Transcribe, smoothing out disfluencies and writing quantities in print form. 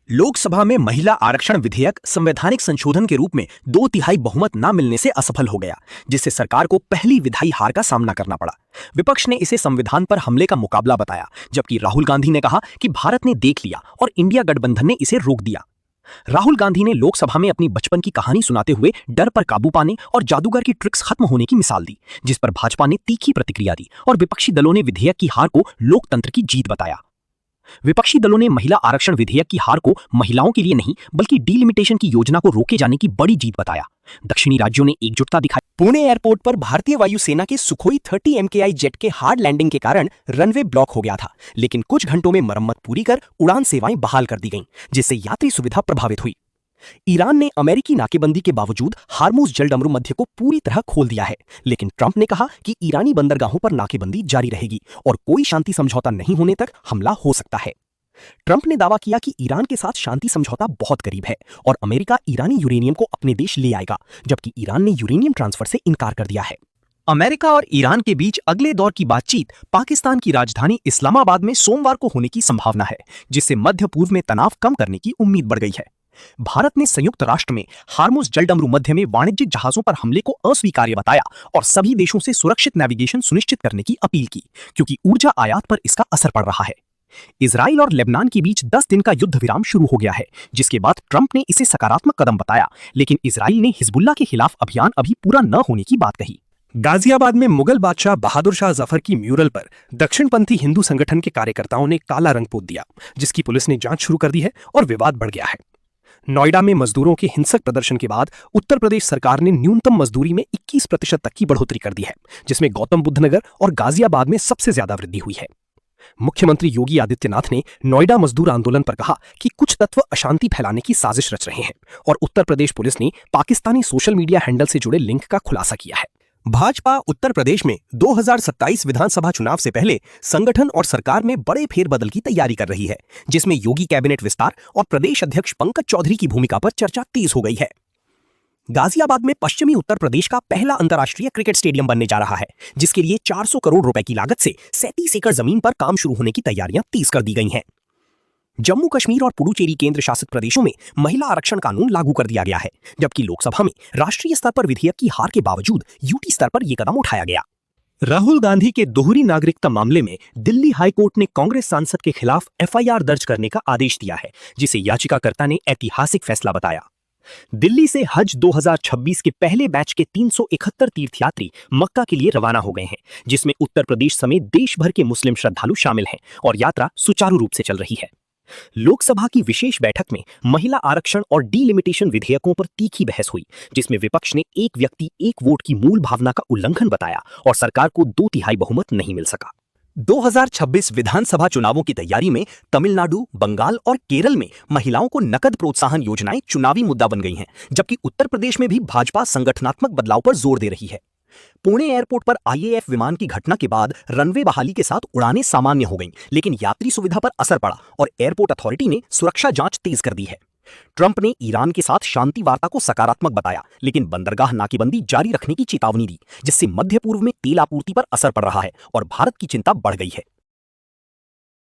लोकसभा में महिला आरक्षण विधेयक संवैधानिक संशोधन के रूप में 2/3 बहुमत न मिलने से असफल हो गया, जिससे सरकार को पहली विधायी हार का सामना करना पड़ा। विपक्ष ने इसे संविधान पर हमले का मुकाबला बताया, जबकि राहुल गांधी ने कहा कि भारत ने देख लिया और इंडिया गठबंधन ने इसे रोक दिया। राहुल गांधी ने लोकसभा में अपनी बचपन की कहानी सुनाते हुए डर पर काबू पाने और जादूगर की ट्रिक्स खत्म होने की मिसाल दी, जिस पर भाजपा ने तीखी प्रतिक्रिया दी और विपक्षी दलों ने विधेयक की हार को लोकतंत्र की जीत बताया। विपक्षी दलों ने महिला आरक्षण विधेयक की हार को महिलाओं के लिए नहीं बल्कि डीलिमिटेशन की योजना को रोके जाने की बड़ी जीत बताया। दक्षिणी राज्यों ने एकजुटता दिखाई। पुणे एयरपोर्ट पर भारतीय वायुसेना के सुखोई 30 MKI जेट के हार्ड लैंडिंग के कारण रनवे ब्लॉक हो गया था, लेकिन कुछ घंटों में मरम्मत पूरी कर उड़ान सेवाएं बहाल कर दी गईं, जिससे यात्री सुविधा प्रभावित हुई। ईरान ने अमेरिकी नाकेबंदी के बावजूद हार्मुज जलडमरू मध्य को पूरी तरह खोल दिया है, लेकिन ट्रंप ने कहा कि ईरानी बंदरगाहों पर नाकेबंदी जारी रहेगी और कोई शांति समझौता नहीं होने तक हमला हो सकता है। ट्रंप ने दावा किया कि ईरान के साथ शांति समझौता बहुत करीब है और अमेरिका ईरानी यूरेनियम को अपने देश ले आएगा, जबकि ईरान ने यूरेनियम ट्रांसफर से इनकार कर दिया है। अमेरिका और ईरान के बीच अगले दौर की बातचीत पाकिस्तान की राजधानी इस्लामाबाद में सोमवार को होने की संभावना है, जिससे मध्य पूर्व में तनाव कम करने की उम्मीद बढ़ गई है। भारत ने संयुक्त राष्ट्र में हार्मुज जलडमरू मध्य में वाणिज्यिक जहाजों पर हमले को अस्वीकार्य बताया और सभी देशों से सुरक्षित नेविगेशन सुनिश्चित करने की अपील की, क्योंकि ऊर्जा आयात पर इसका असर पड़ रहा है। इजराइल और लेबनान के बीच 10 दिन का युद्ध विराम शुरू हो गया है, जिसके बाद ट्रंप ने इसे सकारात्मक कदम बताया, लेकिन इजराइल ने हिजबुल्लाह के खिलाफ अभियान अभी पूरा न होने की बात कही। गाजियाबाद में मुगल बादशाह बहादुर शाह जफर की म्यूरल पर दक्षिणपंथी हिंदू संगठन के कार्यकर्ताओं ने काला रंग पोत दिया, जिसकी पुलिस ने जांच शुरू कर दी है और विवाद बढ़ गया है। नोएडा में मजदूरों के हिंसक प्रदर्शन के बाद उत्तर प्रदेश सरकार ने न्यूनतम मजदूरी में 21% तक की बढ़ोतरी कर दी है, जिसमें गौतम बुद्ध नगर और गाजियाबाद में सबसे ज्यादा वृद्धि हुई है। मुख्यमंत्री योगी आदित्यनाथ ने नोएडा मजदूर आंदोलन पर कहा कि कुछ तत्व अशांति फैलाने की साजिश रच रहे हैं और उत्तर प्रदेश पुलिस ने पाकिस्तानी सोशल मीडिया हैंडल से जुड़े लिंक का खुलासा किया है। भाजपा उत्तर प्रदेश में 2027 विधानसभा चुनाव से पहले संगठन और सरकार में बड़े फेरबदल की तैयारी कर रही है, जिसमें योगी कैबिनेट विस्तार और प्रदेश अध्यक्ष पंकज चौधरी की भूमिका पर चर्चा तेज हो गई है। गाजियाबाद में पश्चिमी उत्तर प्रदेश का पहला अंतर्राष्ट्रीय क्रिकेट स्टेडियम बनने जा रहा है, जिसके लिए 400 करोड़ रुपए की लागत से 37 एकड़ जमीन पर काम शुरू होने की तैयारियां तेज कर दी गई हैं। जम्मू कश्मीर और पुडुचेरी केंद्र शासित प्रदेशों में महिला आरक्षण कानून लागू कर दिया गया है, जबकि लोकसभा में राष्ट्रीय स्तर पर विधेयक की हार के बावजूद यूटी स्तर पर यह कदम उठाया गया। राहुल गांधी के दोहरी नागरिकता मामले में दिल्ली हाईकोर्ट ने कांग्रेस सांसद के खिलाफ FIR दर्ज करने का आदेश दिया है, जिसे याचिकाकर्ता ने ऐतिहासिक फैसला बताया। दिल्ली से हज 2026 के पहले बैच के 371 तीर्थयात्री मक्का के लिए रवाना हो गए हैं, जिसमें उत्तर प्रदेश समेत देश भर के मुस्लिम श्रद्धालु शामिल हैं और यात्रा सुचारू रूप से चल रही है। लोकसभा की विशेष बैठक में महिला आरक्षण और डीलिमिटेशन विधेयकों पर तीखी बहस हुई, जिसमें विपक्ष ने एक व्यक्ति एक वोट की मूल भावना का उल्लंघन बताया और सरकार को 2/3 बहुमत नहीं मिल सका। 2026 विधानसभा चुनावों की तैयारी में तमिलनाडु, बंगाल और केरल में महिलाओं को नकद प्रोत्साहन योजनाएं चुनावी मुद्दा बन गई हैं, जबकि उत्तर प्रदेश में भी भाजपा संगठनात्मक बदलाव पर जोर दे रही है। पुणे एयरपोर्ट पर IAF विमान की घटना के बाद रनवे बहाली के साथ उड़ानें सामान्य हो गईं, लेकिन यात्री सुविधा पर असर पड़ा और एयरपोर्ट अथॉरिटी ने सुरक्षा जांच तेज कर दी है। ट्रंप ने ईरान के साथ शांति वार्ता को सकारात्मक बताया, लेकिन बंदरगाह नाकेबंदी जारी रखने की चेतावनी दी, जिससे मध्य पूर्व में तेल आपूर्ति पर असर पड़ रहा है और भारत की चिंता बढ़ गई है।